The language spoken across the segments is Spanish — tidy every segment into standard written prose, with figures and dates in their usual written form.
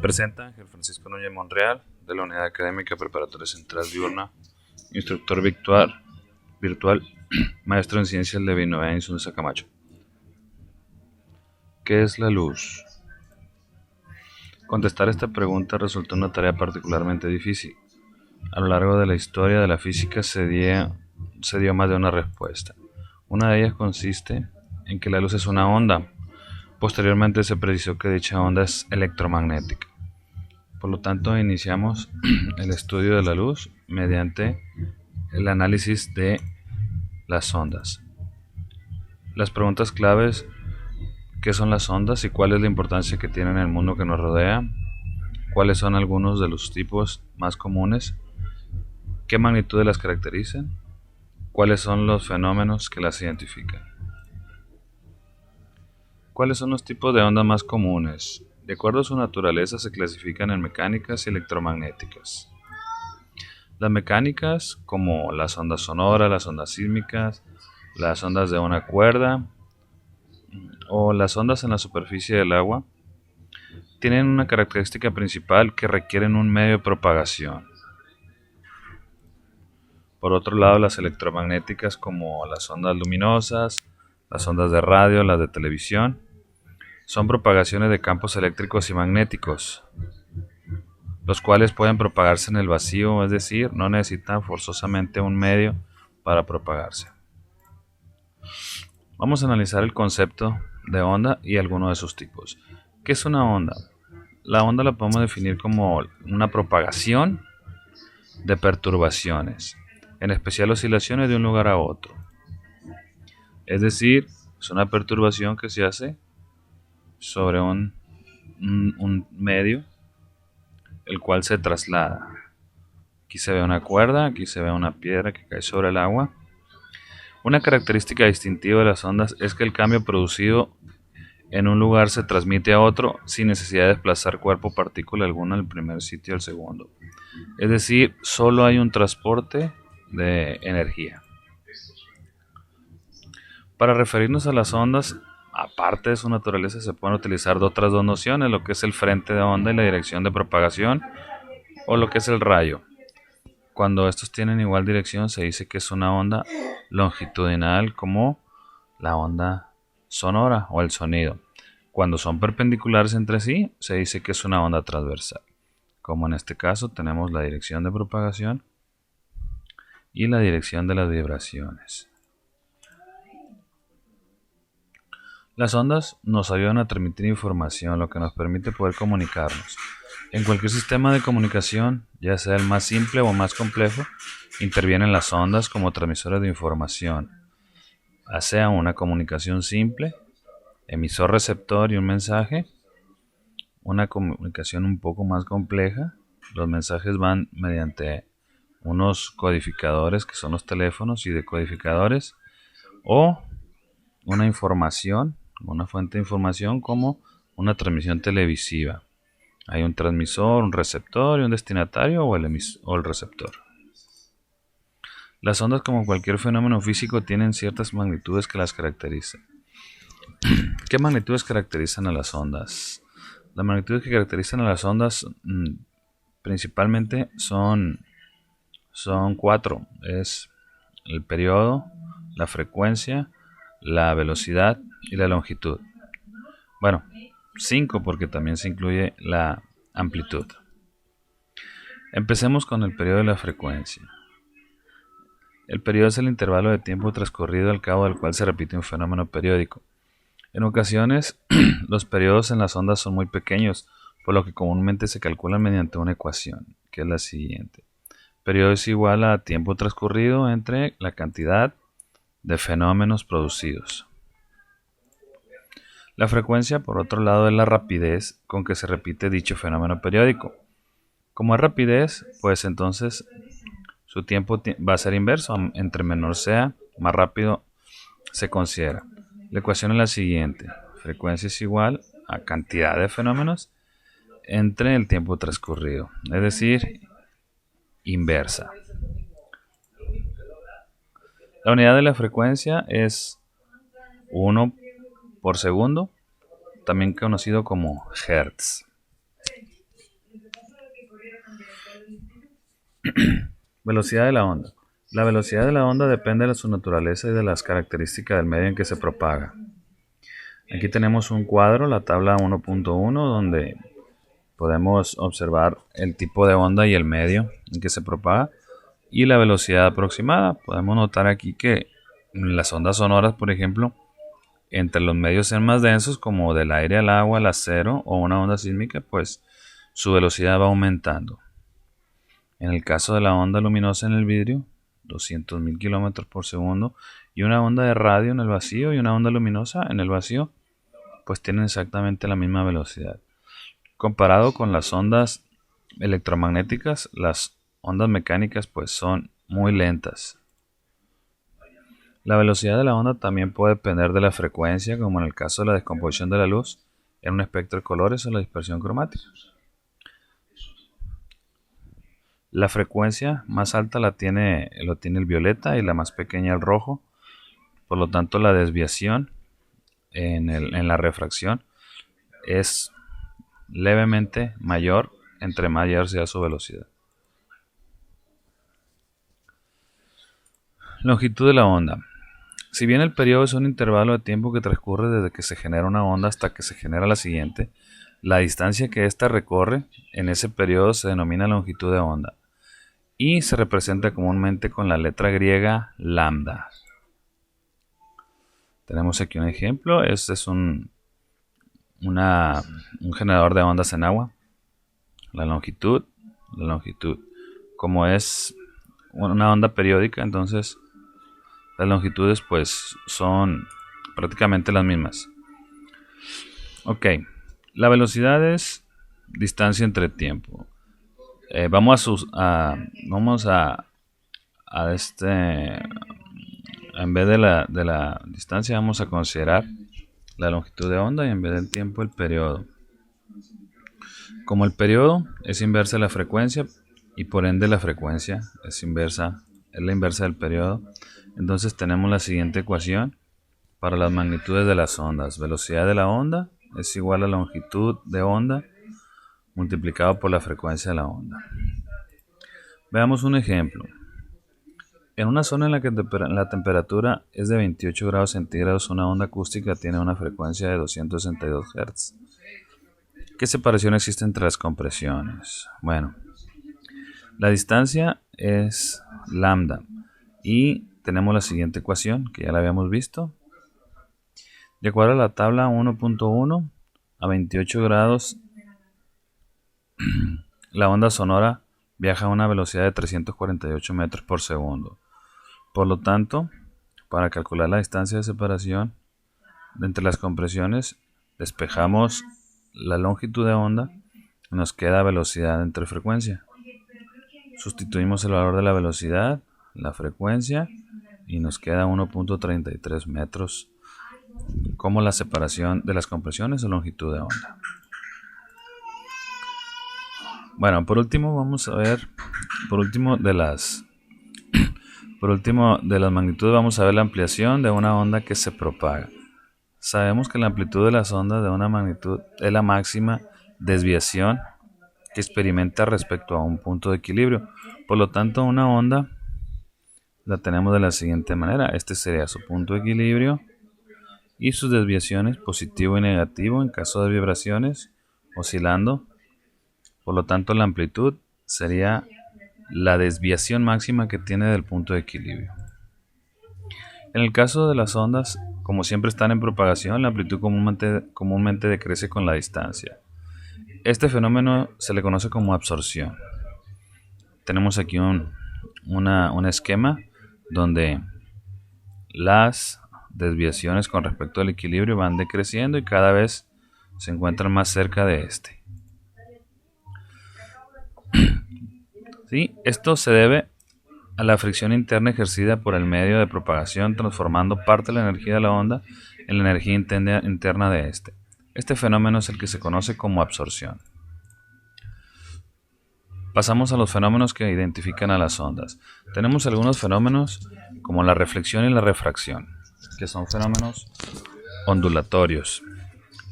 Presenta Ángel Francisco Núñez Monreal, de la Unidad Académica Preparatoria Central Diurna, instructor virtual, maestro en Ciencias de Vinovea Insunza Camacho. ¿Qué es la luz? Contestar esta pregunta resultó una tarea particularmente difícil. A lo largo de la historia de la física se dio más de una respuesta. Una de ellas consiste en que la luz es una onda. Posteriormente se precisó que dicha onda es electromagnética. Por lo tanto, iniciamos el estudio de la luz mediante el análisis de las ondas. Las preguntas claves: ¿qué son las ondas y cuál es la importancia que tienen en el mundo que nos rodea? ¿Cuáles son algunos de los tipos más comunes? ¿Qué magnitudes las caracterizan? ¿Cuáles son los fenómenos que las identifican? ¿Cuáles son los tipos de ondas más comunes? De acuerdo a su naturaleza se clasifican en mecánicas y electromagnéticas. Las mecánicas, como las ondas sonoras, las ondas sísmicas, las ondas de una cuerda o las ondas en la superficie del agua, tienen una característica principal que requieren un medio de propagación. Por otro lado, las electromagnéticas, como las ondas luminosas, las ondas de radio, las de televisión, son propagaciones de campos eléctricos y magnéticos, los cuales pueden propagarse en el vacío, es decir, no necesitan forzosamente un medio para propagarse. Vamos a analizar el concepto de onda y algunos de sus tipos. ¿Qué es una onda? La onda la podemos definir como una propagación de perturbaciones, en especial oscilaciones de un lugar a otro. Es decir, es una perturbación que se hace sobre un medio, el cual se traslada. Aquí se ve una cuerda, aquí se ve una piedra que cae sobre el agua. Una característica distintiva de las ondas es que el cambio producido en un lugar se transmite a otro sin necesidad de desplazar cuerpo o partícula alguna del primer sitio al segundo. Es decir, solo hay un transporte de energía. Para referirnos a las ondas, aparte de su naturaleza, se pueden utilizar otras dos nociones, lo que es el frente de onda y la dirección de propagación, o lo que es el rayo. Cuando estos tienen igual dirección, se dice que es una onda longitudinal, como la onda sonora o el sonido. Cuando son perpendiculares entre sí, se dice que es una onda transversal, como en este caso tenemos la dirección de propagación y la dirección de las vibraciones. Las ondas nos ayudan a transmitir información, lo que nos permite poder comunicarnos. En cualquier sistema de comunicación, ya sea el más simple o más complejo, intervienen las ondas como transmisores de información. Ya sea una comunicación simple, emisor-receptor y un mensaje, una comunicación un poco más compleja, los mensajes van mediante unos codificadores que son los teléfonos y decodificadores, o una información, una fuente de información como una transmisión televisiva. Hay un transmisor, un receptor y un destinatario o el receptor. Las ondas, como cualquier fenómeno físico, tienen ciertas magnitudes que las caracterizan. ¿Qué magnitudes caracterizan a las ondas? Las magnitudes que caracterizan a las ondas principalmente son cuatro. Es el periodo, la frecuencia, la velocidad y la longitud. Bueno, 5 porque también se incluye la amplitud. Empecemos con el periodo de la frecuencia. El periodo es el intervalo de tiempo transcurrido al cabo del cual se repite un fenómeno periódico. En ocasiones, los periodos en las ondas son muy pequeños, por lo que comúnmente se calculan mediante una ecuación, que es la siguiente. Periodo es igual a tiempo transcurrido entre la cantidad de fenómenos producidos. La frecuencia, por otro lado, es la rapidez con que se repite dicho fenómeno periódico. Como es rapidez, pues entonces su tiempo va a ser inverso. Entre menor sea, más rápido se considera. La ecuación es la siguiente. Frecuencia es igual a cantidad de fenómenos entre el tiempo transcurrido, es decir, inversa. La unidad de la frecuencia es 1 por segundo, también conocido como hertz. Velocidad de la onda. La velocidad de la onda depende de su naturaleza y de las características del medio en que se propaga. Aquí tenemos un cuadro, la tabla 1.1, donde podemos observar el tipo de onda y el medio en que se propaga y la velocidad aproximada. Podemos notar aquí que las ondas sonoras, por ejemplo, entre los medios más densos, como del aire al agua, al acero o una onda sísmica, pues su velocidad va aumentando. En el caso de la onda luminosa en el vidrio, 200.000 kilómetros por segundo, y una onda de radio en el vacío y una onda luminosa en el vacío, pues tienen exactamente la misma velocidad. Comparado con las ondas electromagnéticas, las ondas mecánicas pues son muy lentas. La velocidad de la onda también puede depender de la frecuencia, como en el caso de la descomposición de la luz en un espectro de colores o la dispersión cromática. La frecuencia más alta lo tiene el violeta y la más pequeña el rojo. Por lo tanto, la desviación en la refracción es levemente mayor entre mayor sea su velocidad. Longitud de la onda. Si bien el periodo es un intervalo de tiempo que transcurre desde que se genera una onda hasta que se genera la siguiente, la distancia que ésta recorre en ese periodo se denomina longitud de onda y se representa comúnmente con la letra griega lambda. Tenemos aquí un ejemplo. Este es un generador de ondas en agua. La longitud. Como es una onda periódica, entonces las longitudes pues son prácticamente las mismas. Ok, la velocidad es distancia entre tiempo. En vez de la distancia vamos a considerar la longitud de onda y en vez del tiempo el periodo. Como el periodo es inversa a la frecuencia y por ende la frecuencia es la inversa del periodo, entonces tenemos la siguiente ecuación para las magnitudes de las ondas. Velocidad de la onda es igual a longitud de onda multiplicado por la frecuencia de la onda. Veamos un ejemplo. En una zona en la que la temperatura es de 28 grados centígrados, una onda acústica tiene una frecuencia de 262 Hz. ¿Qué separación existe entre las compresiones? Bueno, la distancia es lambda y tenemos la siguiente ecuación que ya la habíamos visto. De acuerdo a la tabla 1.1, a 28 grados la onda sonora viaja a una velocidad de 348 metros por segundo. Por lo tanto, para calcular la distancia de separación entre las compresiones, despejamos la longitud de onda y nos queda velocidad entre frecuencia. Sustituimos el valor de la velocidad, la frecuencia y nos queda 1.33 metros como la separación de las compresiones o longitud de onda. Bueno, por último vamos a ver, por último de las magnitudes vamos a ver la ampliación de una onda que se propaga. Sabemos que la amplitud de las ondas de una magnitud es la máxima desviación que experimenta respecto a un punto de equilibrio. Por lo tanto, una onda la tenemos de la siguiente manera. Este sería su punto de equilibrio y sus desviaciones positivo y negativo en caso de vibraciones oscilando. Por lo tanto, la amplitud sería la desviación máxima que tiene del punto de equilibrio. En el caso de las ondas, como siempre están en propagación, la amplitud comúnmente decrece con la distancia. Este fenómeno se le conoce como absorción. Tenemos aquí un esquema donde las desviaciones con respecto al equilibrio van decreciendo y cada vez se encuentran más cerca de este. ¿Sí? Esto se debe a la fricción interna ejercida por el medio de propagación, transformando parte de la energía de la onda en la energía interna de este. Este fenómeno es el que se conoce como absorción. Pasamos a los fenómenos que identifican a las ondas. Tenemos algunos fenómenos como la reflexión y la refracción, que son fenómenos ondulatorios.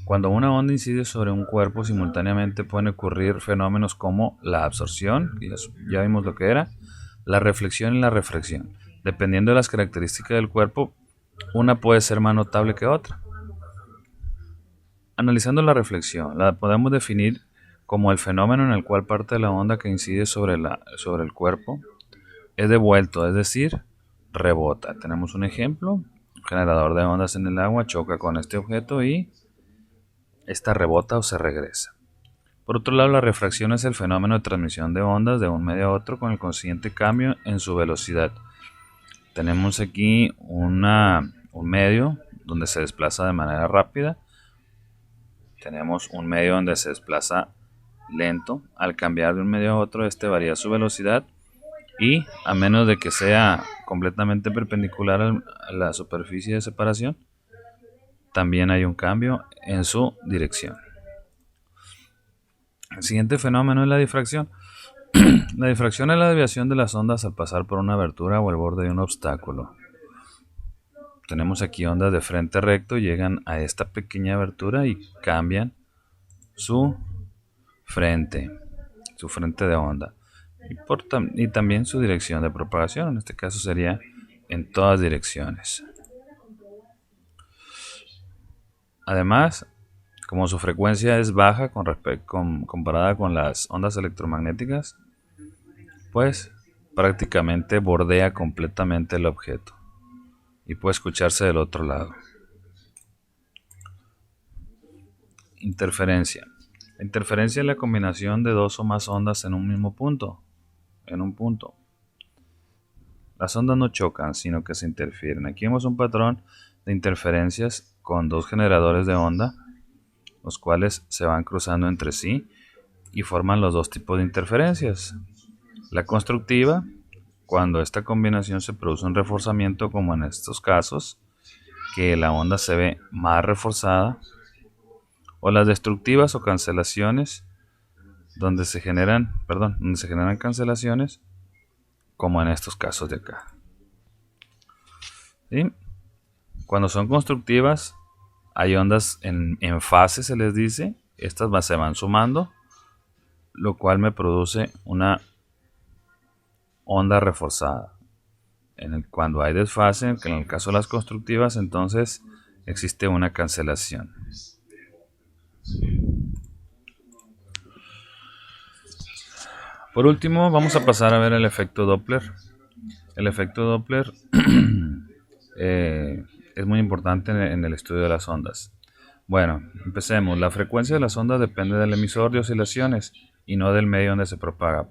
Cuando una onda incide sobre un cuerpo, simultáneamente pueden ocurrir fenómenos como la absorción, que ya vimos lo que era, la reflexión y la refracción. Dependiendo de las características del cuerpo, una puede ser más notable que otra. Analizando la reflexión, la podemos definir como el fenómeno en el cual parte de la onda que incide sobre el cuerpo es devuelto, es decir, rebota. Tenemos un ejemplo: un generador de ondas en el agua choca con este objeto y esta rebota o se regresa. Por otro lado, la refracción es el fenómeno de transmisión de ondas de un medio a otro con el consiguiente cambio en su velocidad. Tenemos aquí un medio donde se desplaza de manera rápida. Tenemos un medio donde se desplaza lento. Al cambiar de un medio a otro, este varía su velocidad y, a menos de que sea completamente perpendicular a la superficie de separación, también hay un cambio en su dirección. El siguiente fenómeno es la difracción. La difracción es la desviación de las ondas al pasar por una abertura o el borde de un obstáculo. Tenemos aquí ondas de frente recto, llegan a esta pequeña abertura y cambian su frente de onda y también su dirección de propagación. En este caso sería en todas direcciones. Además, como su frecuencia es baja comparada con las ondas electromagnéticas, pues prácticamente bordea completamente el objeto y puede escucharse del otro lado. Interferencia. La interferencia es la combinación de dos o más ondas en un mismo punto. Las ondas no chocan, sino que se interfieren. Aquí vemos un patrón de interferencias con dos generadores de onda, los cuales se van cruzando entre sí y forman los dos tipos de interferencias. La constructiva, cuando esta combinación se produce un reforzamiento, como en estos casos, que la onda se ve más reforzada, o las destructivas o cancelaciones, donde se generan cancelaciones, como en estos casos de acá. ¿Sí? Cuando son constructivas, hay ondas en fase, se les dice. Estas se van sumando, lo cual me produce una onda reforzada. Cuando hay desfase, que en el caso de las constructivas, entonces existe una cancelación. Por último, vamos a pasar a ver el efecto Doppler. El efecto Doppler es muy importante en el estudio de las ondas. Bueno, empecemos. La frecuencia de las ondas depende del emisor de oscilaciones y no del medio donde se propaga.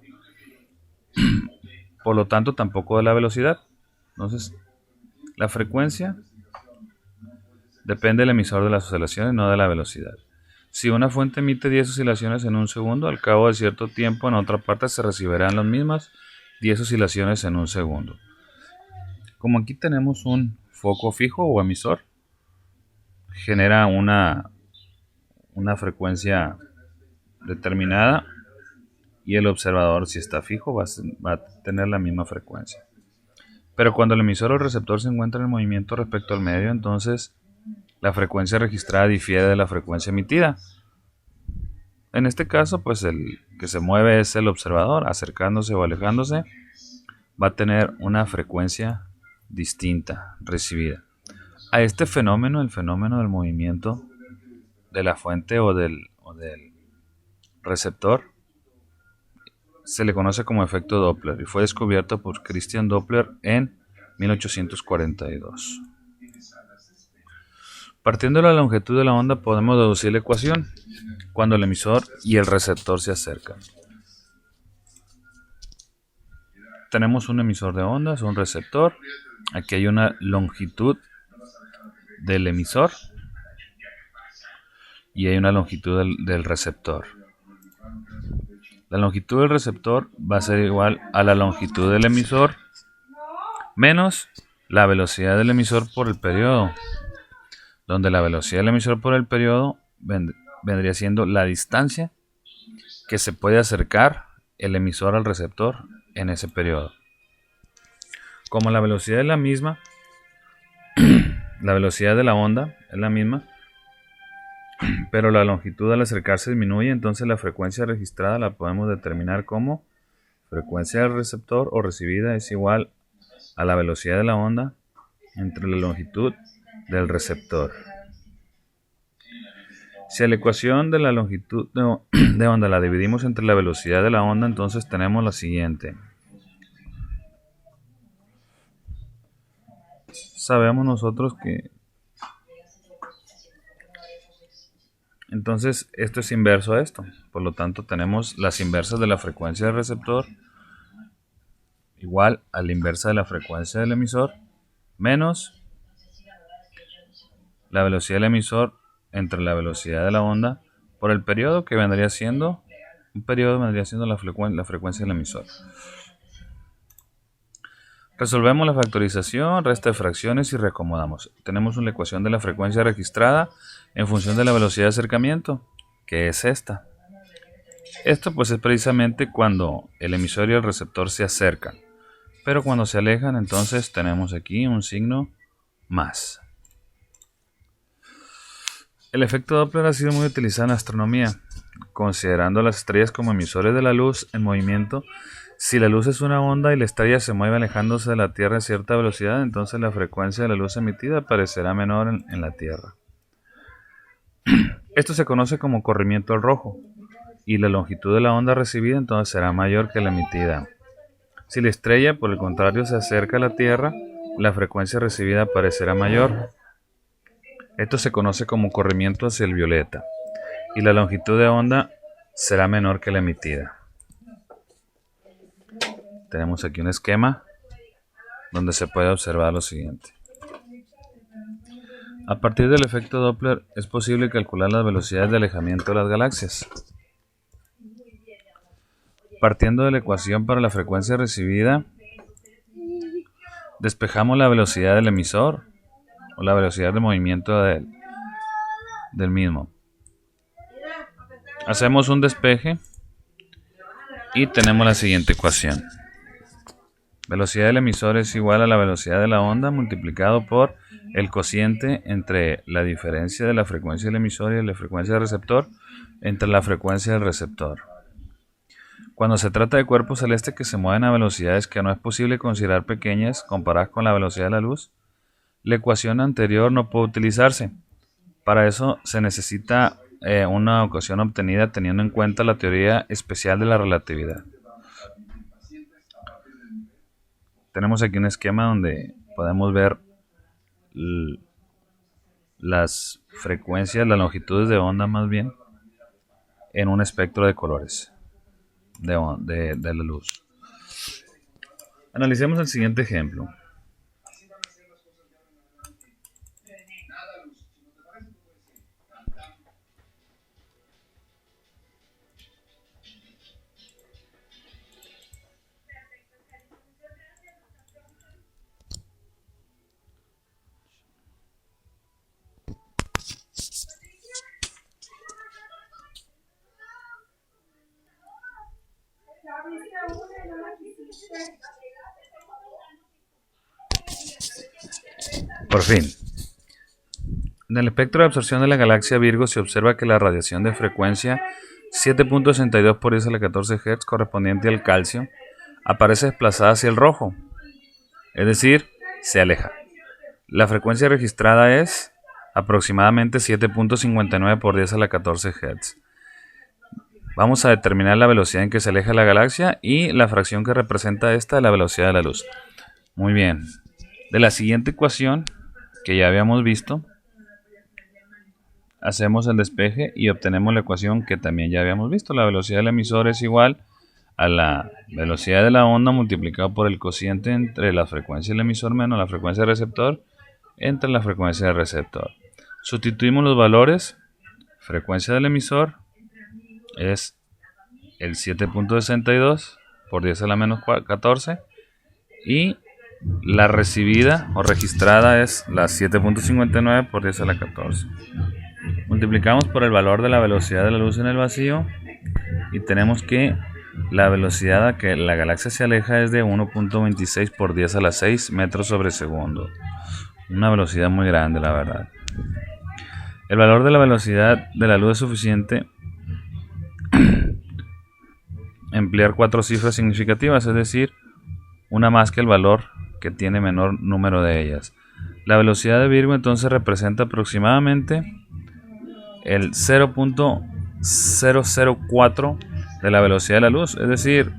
Por lo tanto, tampoco de la velocidad. Entonces, la frecuencia depende del emisor de las oscilaciones, no de la velocidad. Si una fuente emite 10 oscilaciones en un segundo, al cabo de cierto tiempo en otra parte se recibirán las mismas 10 oscilaciones en un segundo. Como aquí tenemos un foco fijo o emisor, genera una frecuencia determinada y el observador, si está fijo, va a tener la misma frecuencia. Pero cuando el emisor o el receptor se encuentra en movimiento respecto al medio, entonces la frecuencia registrada difiere de la frecuencia emitida. En este caso, pues el que se mueve es el observador, acercándose o alejándose, va a tener una frecuencia distinta recibida. A este fenómeno, el fenómeno del movimiento de la fuente o del receptor, se le conoce como efecto Doppler y fue descubierto por Christian Doppler en 1842. Partiendo de la longitud de la onda podemos deducir la ecuación cuando el emisor y el receptor se acercan. Tenemos un emisor de ondas, un receptor. Aquí hay una longitud del emisor y hay una longitud del receptor. La longitud del receptor va a ser igual a la longitud del emisor menos la velocidad del emisor por el periodo, donde la velocidad del emisor por el periodo vendría siendo la distancia que se puede acercar el emisor al receptor en ese periodo. Como la velocidad es la misma, la velocidad de la onda es la misma, pero la longitud al acercarse disminuye, entonces la frecuencia registrada la podemos determinar como frecuencia del receptor o recibida es igual a la velocidad de la onda entre la longitud del receptor. Si a la ecuación de la longitud de onda la dividimos entre la velocidad de la onda, entonces tenemos la siguiente. Sabemos nosotros que entonces esto es inverso a esto, por lo tanto tenemos las inversas de la frecuencia del receptor igual a la inversa de la frecuencia del emisor menos la velocidad del emisor entre la velocidad de la onda por el periodo que vendría siendo la frecuencia del emisor. Resolvemos la factorización, resta de fracciones y reacomodamos. Tenemos una ecuación de la frecuencia registrada en función de la velocidad de acercamiento, que es esta. Esto pues es precisamente cuando el emisor y el receptor se acercan, pero cuando se alejan entonces tenemos aquí un signo más. El efecto Doppler ha sido muy utilizado en astronomía, considerando las estrellas como emisores de la luz en movimiento. Si la luz es una onda y la estrella se mueve alejándose de la Tierra a cierta velocidad, entonces la frecuencia de la luz emitida parecerá menor en la Tierra. Esto se conoce como corrimiento al rojo, y la longitud de la onda recibida entonces será mayor que la emitida. Si la estrella, por el contrario, se acerca a la Tierra, la frecuencia recibida parecerá mayor. Esto se conoce como corrimiento hacia el violeta, y la longitud de onda será menor que la emitida. Tenemos aquí un esquema donde se puede observar lo siguiente. A partir del efecto Doppler es posible calcular las velocidades de alejamiento de las galaxias. Partiendo de la ecuación para la frecuencia recibida, despejamos la velocidad del emisor o la velocidad de movimiento del mismo. Hacemos un despeje y tenemos la siguiente ecuación. Velocidad del emisor es igual a la velocidad de la onda multiplicado por el cociente entre la diferencia de la frecuencia del emisor y la frecuencia del receptor entre la frecuencia del receptor. Cuando se trata de cuerpos celestes que se mueven a velocidades que no es posible considerar pequeñas comparadas con la velocidad de la luz, la ecuación anterior no puede utilizarse. Para eso se necesita una ecuación obtenida teniendo en cuenta la teoría especial de la relatividad. Tenemos aquí un esquema donde podemos ver las frecuencias, las longitudes de onda más bien, en un espectro de colores de la luz. Analicemos el siguiente ejemplo. Por fin. En el espectro de absorción de la galaxia Virgo se observa que la radiación de frecuencia 7.62 por 10 a la 14 Hz correspondiente al calcio aparece desplazada hacia el rojo, es decir, se aleja. La frecuencia registrada es aproximadamente 7.59 por 10 a la 14 Hz. Vamos a determinar la velocidad en que se aleja la galaxia y la fracción que representa esta de la velocidad de la luz. Muy bien. De la siguiente ecuación que ya habíamos visto, hacemos el despeje y obtenemos la ecuación que también ya habíamos visto. La velocidad del emisor es igual a la velocidad de la onda multiplicado por el cociente entre la frecuencia del emisor menos la frecuencia del receptor entre la frecuencia del receptor. Sustituimos los valores. Frecuencia del emisor es el 7.62 por 10 a la menos 14 y la recibida o registrada es la 7.59 por 10 a la 14. Multiplicamos por el valor de la velocidad de la luz en el vacío y tenemos que la velocidad a que la galaxia se aleja es de 1.26 por 10 a la 6 metros sobre segundo. Una velocidad muy grande, la verdad. El valor de la velocidad de la luz es suficiente emplear 4 cifras significativas, es decir, una más que el valor que tiene menor número de ellas. La velocidad de Virgo entonces representa aproximadamente el 0.004 de la velocidad de la luz, es decir,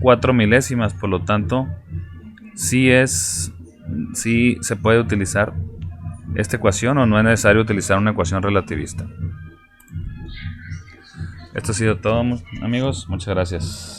4 milésimas. Por lo tanto, sí se puede utilizar esta ecuación, o no es necesario utilizar una ecuación relativista. Esto ha sido todo, amigos. Muchas gracias.